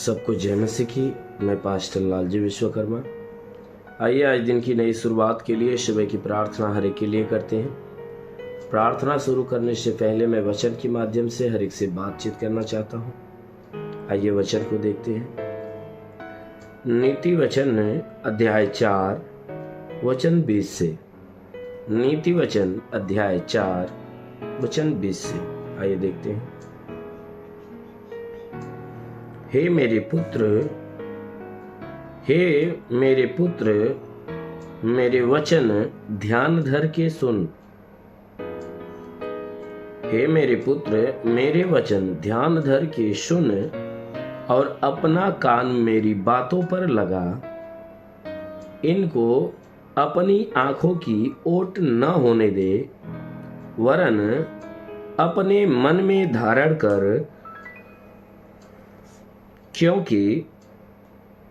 सबको जय मसीह की। मैं पास्टर लालजी विश्वकर्मा। आइए आज दिन की नई शुरुआत के लिए सुबह की प्रार्थना हर एक के लिए करते हैं। प्रार्थना शुरू करने से पहले मैं वचन के माध्यम से हर एक से बातचीत करना चाहता हूँ। आइए वचन को देखते हैं। नीति वचन अध्याय 4 वचन 20 से। नीति वचन अध्याय 4 वचन 20 से। आइए देखते हैं। हे मेरे पुत्र, मेरे वचन ध्यान धर के सुन। हे मेरे पुत्र, मेरे वचन ध्यान धर के सुन और अपना कान मेरी बातों पर लगा। इनको अपनी आंखों की ओट न होने दे, वरन अपने मन में धारण कर, क्योंकि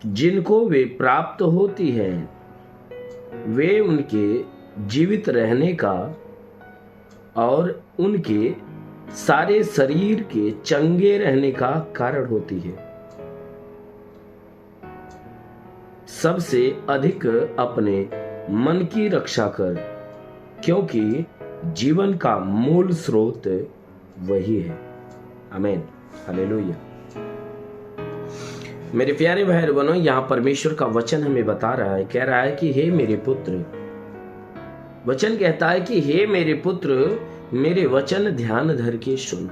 जिनको वे प्राप्त होती है वे उनके जीवित रहने का और उनके सारे शरीर के चंगे रहने का कारण होती है। सबसे अधिक अपने मन की रक्षा कर, क्योंकि जीवन का मूल स्रोत वही है। आमीन, हालेलुया। मेरे प्यारे भाई और बहनों, यहाँ परमेश्वर का वचन हमें बता रहा है, कह रहा है कि हे मेरे पुत्र, वचन कहता है कि हे मेरे पुत्र, मेरे वचन ध्यान धर के सुन।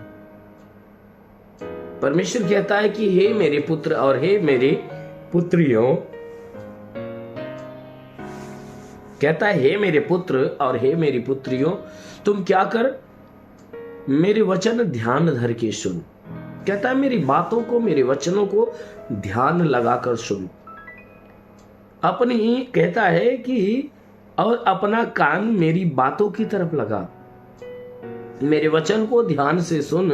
परमेश्वर कहता है कि हे मेरे पुत्र और हे मेरी पुत्रियों, कहता है हे मेरे पुत्र और हे मेरी पुत्रियों, तुम क्या कर, मेरे वचन ध्यान धर के सुन। कहता है मेरी बातों को, मेरे वचनों को ध्यान लगाकर सुन। अपनी कहता है कि और अपना कान मेरी बातों की तरफ लगा। मेरे वचन को ध्यान से सुन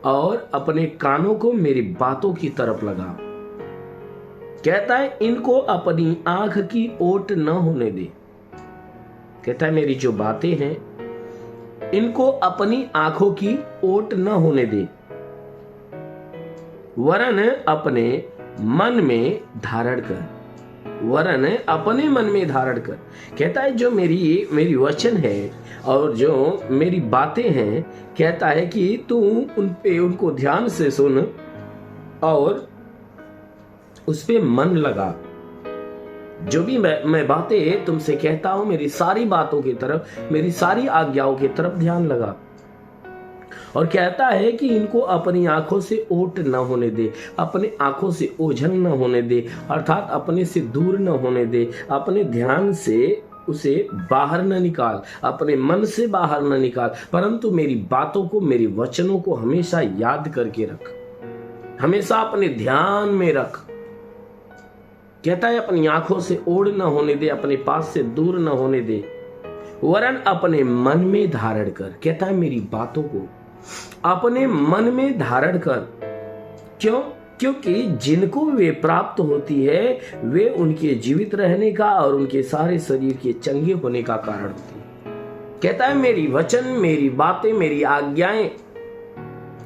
और अपने कानों को मेरी बातों की तरफ लगा। कहता है इनको अपनी आंख की ओट न होने दे। कहता है मेरी जो बातें हैं इनको अपनी आंखों की ओट न होने दे, वरन अपने मन में धारण कर, वरन अपने मन में धारण कर। कहता है जो मेरी वचन है और जो मेरी बातें हैं, कहता है कि तू उनको ध्यान से सुन और उस पे मन लगा। जो भी मैं बातें तुमसे कहता हूं, मेरी सारी बातों की तरफ, मेरी सारी आज्ञाओं की तरफ ध्यान लगा। और कहता है कि इनको अपनी आंखों से ओट न होने दे, अपने आंखों से ओझल न होने दे, अर्थात अपने से दूर न होने दे। अपने ध्यान से उसे बाहर न निकाल, अपने मन से बाहर न निकाल, परंतु मेरी बातों को, मेरे वचनों को हमेशा याद करके रख, हमेशा अपने ध्यान में रख। कहता है अपनी आंखों से ओढ़ न होने दे, अपने पास से दूर न होने दे, वरन अपने मन में धारण कर। कहता है मेरी बातों को अपने मन में धारण कर। क्यों? क्योंकि जिनको वे प्राप्त होती है वे उनके जीवित रहने का और उनके सारे शरीर के चंगे होने का कारण होती है। कहता है मेरी वचन, मेरी बातें, मेरी आज्ञाएं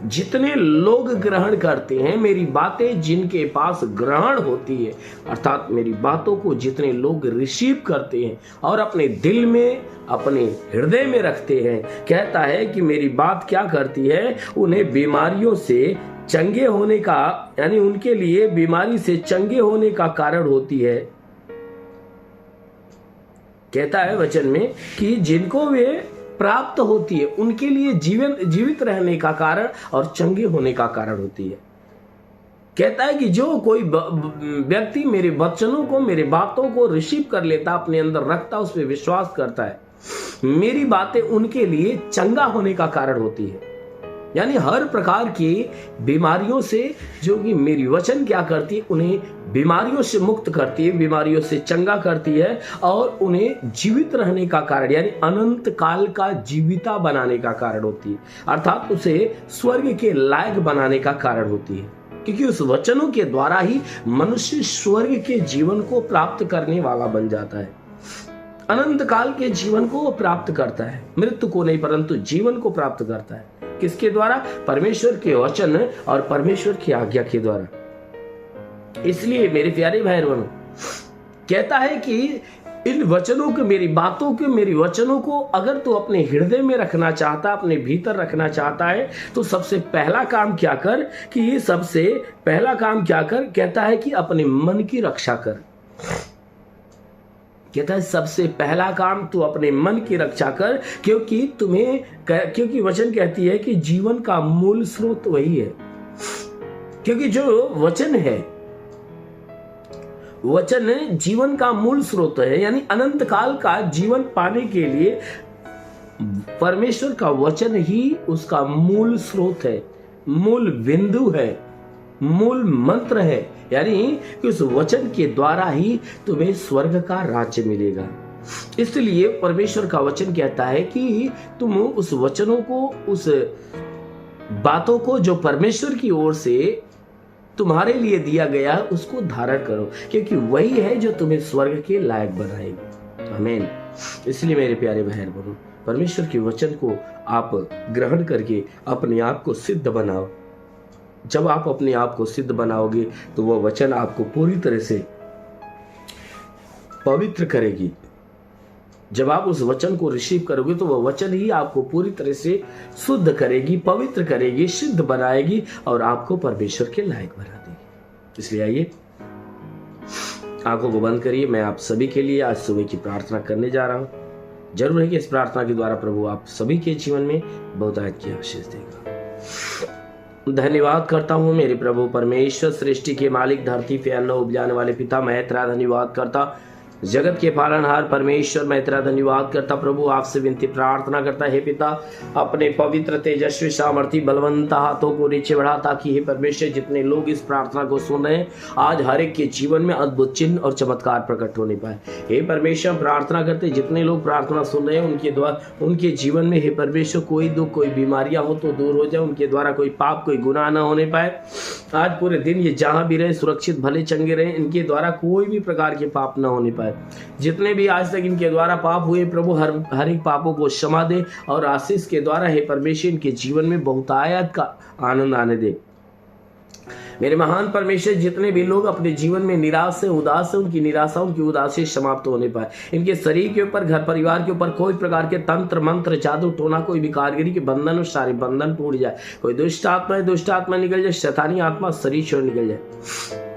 जितने लोग ग्रहण करते हैं, मेरी बातें जिनके पास ग्रहण होती है, अर्थात मेरी बातों को जितने लोग रिसीव करते हैं और अपने दिल में, अपने हृदय में रखते हैं, कहता है कि मेरी बात क्या करती है, उन्हें बीमारियों से चंगे होने का, यानी उनके लिए बीमारी से चंगे होने का कारण होती है। कहता है वचन में कि जिनको वे प्राप्त होती है उनके लिए जीवित रहने का कारण और चंगे होने का कारण होती है। कहता है कि जो कोई व्यक्ति मेरे वचनों को, मेरे बातों को रिसीव कर लेता, अपने अंदर रखता, उस पर विश्वास करता है, मेरी बातें उनके लिए चंगा होने का कारण होती है। यानी हर प्रकार की बीमारियों से, जो कि मेरी वचन क्या करती है, उन्हें बीमारियों से मुक्त करती है, बीमारियों से चंगा करती है और उन्हें जीवित रहने का कारण, यानी अनंत काल का जीविता बनाने का कारण होती है, अर्थात उसे स्वर्ग के लायक बनाने का कारण होती है। क्योंकि उस वचनों के द्वारा ही मनुष्य स्वर्ग के जीवन को प्राप्त करने वाला बन जाता है। अनंत काल के जीवन को वो प्राप्त करता है, मृत्यु को नहीं परंतु जीवन को प्राप्त करता है। किसके द्वारा? परमेश्वर के वचन और परमेश्वर की आज्ञा के द्वारा। इसलिए मेरे प्यारे भाई बहनों, कहता है कि इन वचनों को, मेरी बातों के, मेरी वचनों को अगर तू अपने हृदय में रखना चाहता, अपने भीतर रखना चाहता है, तो सबसे पहला काम क्या कर, कि ये सबसे पहला काम क्या कर, कहता है कि अपने मन की रक्षा कर। कहता है सबसे पहला काम तू अपने मन की रक्षा कर, क्योंकि वचन कहती है कि जीवन का मूल स्रोत वही है। क्योंकि जो वचन है, वचन जीवन का मूल स्रोत है, यानी अनंत काल का जीवन पाने के लिए परमेश्वर का वचन ही उसका मूल स्रोत है, मूल बिंदु है, मूल मंत्र है। यानी कि उस वचन के द्वारा ही तुम्हें स्वर्ग का राज्य मिलेगा। इसलिए परमेश्वर का वचन कहता है कि तुम उस वचनों को, उस बातों को जो परमेश्वर की ओर से तुम्हारे लिए दिया गया उसको धारण करो, क्योंकि वही है जो तुम्हें स्वर्ग के लायक बनाएगी। आमीन। इसलिए मेरे प्यारे बहन बहनों, परमेश्वर के वचन को आप ग्रहण करके अपने आप को सिद्ध बनाओ। जब आप अपने आप को सिद्ध बनाओगे तो वह वचन आपको पूरी तरह से पवित्र करेगी। जब आप उस वचन को रिसीव करोगे तो वह वचन ही आपको पूरी तरह से शुद्ध करेगी, पवित्र करेगी, सिद्ध बनाएगी और आपको परमेश्वर के लायक बना देगी। इसलिए आइए आंखों को बंद करिए। मैं आप सभी के लिए आज सुबह की प्रार्थना करने जा रहा हूं। जरूर है कि इस प्रार्थना के द्वारा प्रभु आप सभी के जीवन में बहुतायत की आशीष देगा। धन्यवाद करता हूं मेरे प्रभु परमेश्वर, सृष्टि के मालिक, धरती पे अन्न उपजाने वाले पिता, मैं तेरा धन्यवाद करता। जगत के पालनहार परमेश्वर, मैं तेरा धन्यवाद करता। प्रभु आपसे विनती प्रार्थना करता है पिता, अपने पवित्र तेजस्वी सामर्थी बलवंत हाथों को नीचे बढ़ा, ताकि हे परमेश्वर जितने लोग इस प्रार्थना को सुन रहे हैं आज हर एक के जीवन में अद्भुत चिन्ह और चमत्कार प्रकट होने पाए। हे परमेश्वर प्रार्थना करते जितने लोग प्रार्थना सुन रहे हैं उनके द्वारा, उनके जीवन में हे परमेश्वर कोई दुख, कोई बीमारियां हो तो दूर हो जाए, उनके द्वारा कोई पाप, कोई गुनाह न होने पाए। आज पूरे दिन ये जहां भी रहे सुरक्षित भले चंगे रहे, इनके द्वारा कोई भी प्रकार के पाप न होने पाए। जितने भी आज तक इनके द्वारा पाप हुए प्रभु हर एक पापों को क्षमा दे और आशीष के द्वारा हे परमेश्वर इनके जीवन में बहुतायत का आनंद आने दे। मेरे महान परमेश्वर, जितने भी लोग अपने जीवन में निराश है, उदास है, उनकी निराशा, उनकी उदासी समाप्त होने पाए। इनके शरीर के ऊपर, घर परिवार के ऊपर कोई प्रकार के तंत्र मंत्र, जादू टोना, कोई भी कारीगरी के बंधन और सारे बंधन टूट जाए। कोई दुष्ट आत्मा निकल जाए, शैतानी आत्मा शरीर छोड़ निकल जाए।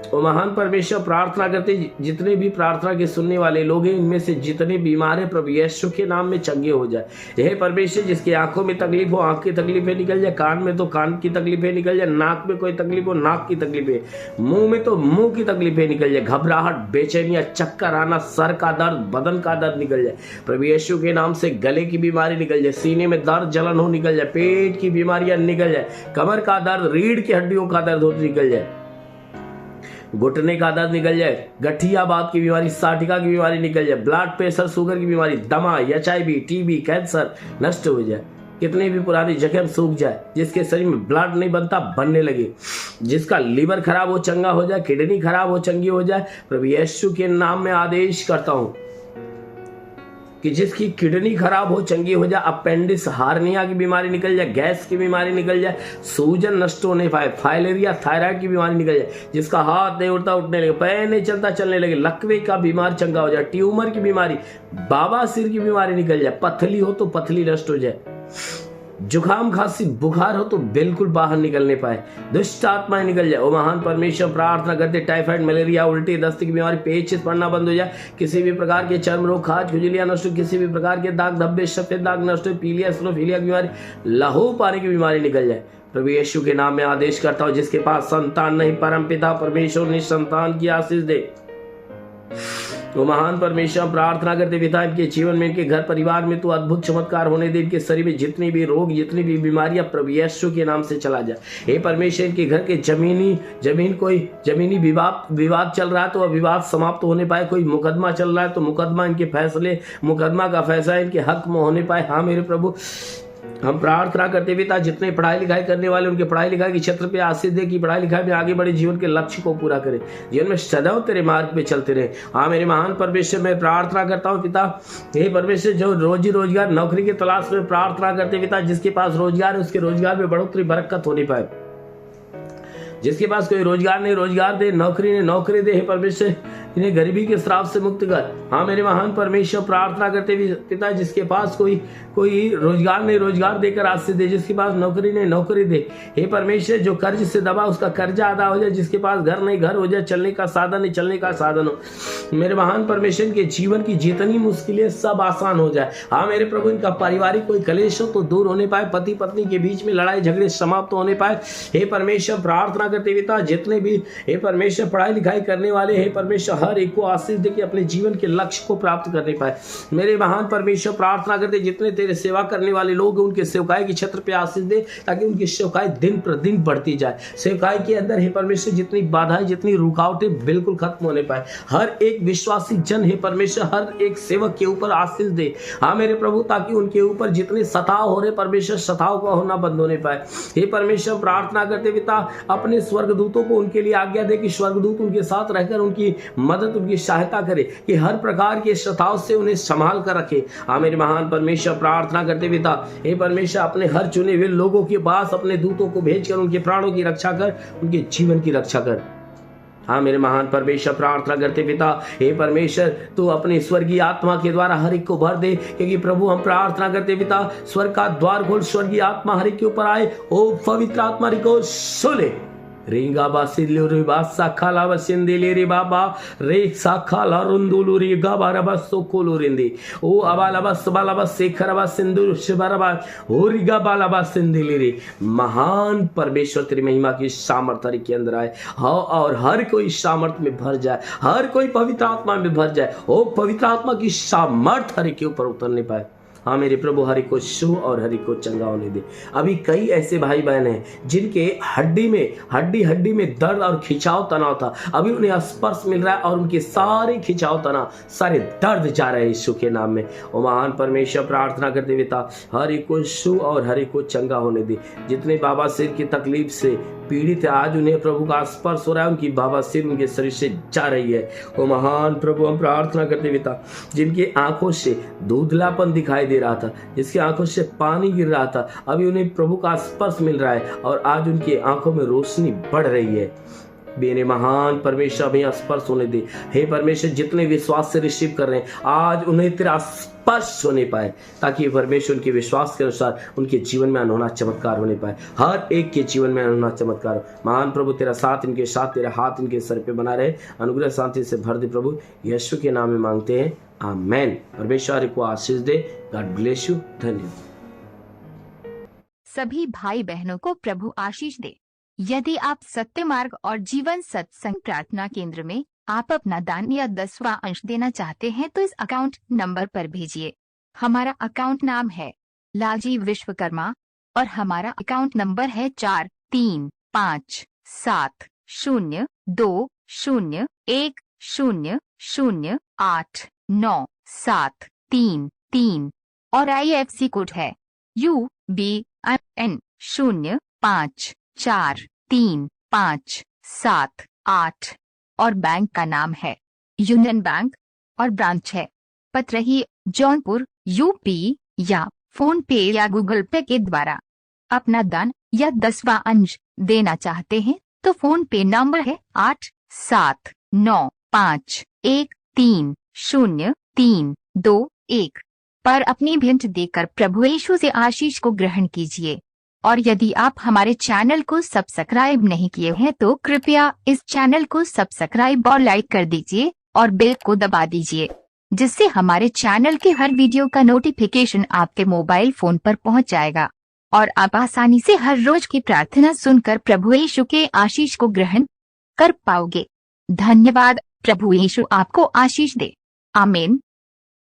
और महान परमेश्वर प्रार्थना करते जितने भी प्रार्थना के सुनने वाले लोग हैं, इनमें से जितने बीमार हैं प्रभु यीशु के नाम में चंगे हो जाए। यह परमेश्वर जिसकी आंखों में तकलीफ हो आंख की तकलीफें निकल जाए, कान में तो कान की तकलीफें निकल जाए, नाक में कोई तकलीफ हो नाक की तकलीफें, मुंह में तो मुंह की तकलीफें निकल जाए, घबराहट, बेचैनियां, चक्कर आना, सर का दर्द, बदन का दर्द निकल जाए प्रभु यीशु के नाम से। गले की बीमारी निकल जाए, सीने में दर्द जलन हो निकल जाए, पेट की बीमारियां निकल जाए, कमर का दर्द, रीढ़ की हड्डियों का दर्द हो निकल जाए, घुटने का दर्द निकल जाए, गठियाबाद की बीमारी, साटिका की बीमारी निकल जाए, ब्लड प्रेशर, शुगर की बीमारी, दमा, HIV, TB, कैंसर नष्ट हो जाए, कितने भी पुराने जख्म सूख जाए, जिसके शरीर में ब्लड नहीं बनता बनने लगे, जिसका लीवर खराब हो चंगा हो जाए, किडनी खराब हो चंगी हो जाए। प्रभु यीशु के नाम में आदेश करता हूं कि जिसकी किडनी खराब हो चंगी हो जाए, अपेंडिक्स, हार्निया की बीमारी निकल जाए, गैस की बीमारी निकल जाए, सूजन नष्ट होने पाए, फाइलेरिया, थायराइड की बीमारी निकल जाए, जिसका हाथ नहीं उठता उठने लगे, पैर नहीं चलता चलने लगे, लकवे का बीमार चंगा हो जाए, ट्यूमर की बीमारी, बाबासीर की बीमारी निकल जाए, पथली हो तो पथली नष्ट हो जाए, जुकाम खांसी बुखार हो तो बिल्कुल बाहर निकलने पाए, दुष्ट आत्माएं निकल जाए। ओ महान परमेश्वर प्रार्थना करते टाइफाइड, मलेरिया, उल्टी, दस्त की बीमारी, पेचिश पड़ना बंद हो जाए, किसी भी प्रकार के चर्म रोग, खाज, खुजलियां नष्ट हो, किसी भी प्रकार के दाग धब्बे, सफेद दाग नष्ट हो, पीलिया, स्नोफिलिया की बीमारी, लहू पानी की बीमारी निकल जाए। प्रभु यीशु के नाम में आदेश करता हूं, जिसके पास संतान नहीं परम पिता परमेश्वर निसंतान की आशीष दे। तो महान परमेश्वर प्रार्थना करते पिता इनके जीवन में, इनके घर परिवार में तो अद्भुत चमत्कार होने दे, इनके शरीर में जितनी भी रोग, जितनी भी बीमारियां प्रभु यीशु के नाम से चला जाए। हे परमेश्वर, इनके घर के जमीनी विवाद चल रहा है तो वह विवाद समाप्त होने पाए, कोई मुकदमा चल रहा है तो मुकदमा का फैसला इनके हक में होने पाए। हाँ मेरे प्रभु, हम प्रार्थना करते पिता जितने पढ़ाई लिखाई करने वाले उनके पढ़ाई लिखाई के क्षेत्र पे आशीष दे कि पढ़ाई लिखाई में आगे बढ़े, जीवन के लक्ष्य को पूरा करे, जीवन में सदैव तेरे मार्ग पे चलते रहे। हाँ मेरे महान परमेश्वर, मैं प्रार्थना करता हूँ पिता, हे परमेश्वर जो रोजी रोजगार नौकरी की तलाश में प्रार्थना करते पिता, जिसके पास रोजगार है उसके रोजगार में बढ़ोतरी बरकत होने पाए, जिसके पास कोई रोजगार नहीं रोजगार दे, नौकरी नहीं नौकरी दे। हे परमेश्वर इन्हें गरीबी के श्राप से मुक्त कर। हाँ मेरे महान परमेश्वर, प्रार्थना करते हुए पिता, जिसके पास कोई रोजगार नहीं रोजगार देकर आशीष दे, जिसके पास नौकरी नहीं नौकरी दे। हे परमेश्वर जो कर्ज से दबा उसका कर्जा अदा हो जाए, जिसके पास घर नहीं घर हो जाए, चलने का साधन नहीं चलने का साधन हो। मेरे महान परमेश्वर के जीवन की जितनी मुश्किलें सब आसान हो जाए। हाँ मेरे प्रभु इनका पारिवारिक कोई कलेश हो तो दूर होने पाए, पति पत्नी के बीच में लड़ाई झगड़े समाप्त होने पाए। हे परमेश्वर प्रार्थना करते पिता, जितने भी हे परमेश्वर पढ़ाई लिखाई करने वाले, हे परमेश्वर हर एक को आशीष दे कि अपने जीवन के लक्ष्य को प्राप्त करने पाए। मेरे महान परमेश्वर प्रार्थना करते जितने तेरे सेवा करने वाले लोग उनके सेवकाई के क्षेत्र पे आशीष दे, ताकि उनकी सेवकाई दिन प्रतिदिन बढ़ती जाए। सेवकाई के अंदर हे परमेश्वर जितनी बाधाएं जितनी रुकावटें बिल्कुल खत्म होने पाए। हर एक विश्वासी जन हे परमेश्वर हर एक सेवक के ऊपर आशीष दे। हाँ मेरे प्रभु, ताकि उनके ऊपर जितने सताव हो रहे परमेश्वर सताव का होना बंद होने पाए। हे परमेश्वर प्रार्थना करते पिता, अपने स्वर्गदूतों को उनके लिए आज्ञा दे कि स्वर्गदूत उनके साथ रहकर उनकी मदद उनकी सहायता करे, कि हर प्रकार के सताव से उन्हें संभाल कर रखे। हाँ मेरे महान परमेश्वर प्रार्थना करते पिता, हे परमेश्वर अपने हर चुने हुए लोगों के पास अपने दूतों को भेजकर उनके प्राणों की रक्षा कर, उनके जीवन की रक्षा कर। हाँ मेरे महान परमेश्वर प्रार्थना करते पिता, हे परमेश्वर तू अपने स्वर्गीय आत्मा के द्वारा हर एक को भर दे, क्योंकि प्रभु हम प्रार्थना करते पिता, स्वर्ग का द्वार खोल, स्वर्गीय आत्मा हर एक के ऊपर आए। ओ पवित्र आत्मा रिको सोले रिंगा बासिल्यो रे बासा खाला बसिंदेले रे बाबा रे साखाला रुंदुलु रे गाबारा बसोकोलु रिंदी ओ अबाला बस बाला बस शेखर बस सिंदूर शिबरबा ओ रिगा बाला बस सिंदेले रे। महान परमेश्वर तेरी महिमा की सामर्थ्य के अंदर आए हाँ, और हर कोई सामर्थ्य में भर जाए, हर कोई पवित्र आत्मा में भर जाए। ओ पवित्र आत्मा की सामर्थ्य हर के ऊपर उतरने पाए। हाँ मेरे प्रभु हरि को शु और हरि को चंगा होने दे। अभी कई ऐसे भाई बहन हैं जिनके हड्डी में दर्द और खिंचाव तनाव था, अभी उन्हें स्पर्श मिल रहा है और उनके सारे खिंचाव तनाव सारे दर्द जा रहे हैं यीशु के नाम में। ओ महान परमेश्वर प्रार्थना करते पिता, हरि को शु और हरि को चंगा होने दे। जितने बाबा सिर की तकलीफ से पीड़ित है आज उन्हें प्रभु का स्पर्श हो रहा है, उनकी बाबा सिर उनके शरीर से जा रही है। ओ महान प्रभु हम प्रार्थना करते पिता, जिनकी आंखों से धुंधलापन दिखाई दे रहा था, जिसकी आंखों से पानी गिर रहा था, अभी उन्हें प्रभु का स्पर्श मिल रहा है और आज उनकी आंखों में रोशनी बढ़ रही है। मेरे महान परमेश्वर अभी स्पर्श होने दे। हे परमेश्वर जितने विश्वास से रिसीव कर रहे हैं आज उन्हें तेरा स्पर्श होने पाए, ताकि परमेश्वर उनके विश्वास के अनुसार उनके जीवन में अनहोना चमत्कार होने पाए, हर एक के जीवन में अनहोना चमत्कार। महान प्रभु तेरा साथ इनके साथ, तेरा हाथ इनके सर पे बना रहे, अनुग्रह शांति से भर दे प्रभु, यीशु के नाम में मांगते हैं आमेन। परमेश्वर को आशीष दे। God bless you. धन्यवाद। सभी भाई बहनों को प्रभु आशीष दे। यदि आप सत्य मार्ग और जीवन सत्संग प्रार्थना केंद्र में आप अपना दान या 10वां अंश देना चाहते हैं तो इस अकाउंट नंबर पर भेजिए। हमारा अकाउंट नाम है लालजी विश्वकर्मा और हमारा अकाउंट नंबर है 4357200100897333 और IFC कोड है UBIN 054357 और बैंक का नाम है यूनियन बैंक और ब्रांच है पतरही जौनपुर UP या फोन पे या गूगल पे के द्वारा अपना दान या 10वां अंश देना चाहते हैं तो फोन पे नंबर है 8795130321 पर अपनी भेंट देकर प्रभु यीशु से आशीष को ग्रहण कीजिए। और यदि आप हमारे चैनल को सब्सक्राइब नहीं किए हैं तो कृपया इस चैनल को सब्सक्राइब और लाइक कर दीजिए और बेल को दबा दीजिए, जिससे हमारे चैनल के हर वीडियो का नोटिफिकेशन आपके मोबाइल फोन पर पहुंच जाएगा और आप आसानी से हर रोज की प्रार्थना सुनकर प्रभु यीशु के आशीष को ग्रहण कर पाओगे। धन्यवाद। प्रभु यीशु आपको आशीष दे। आमीन।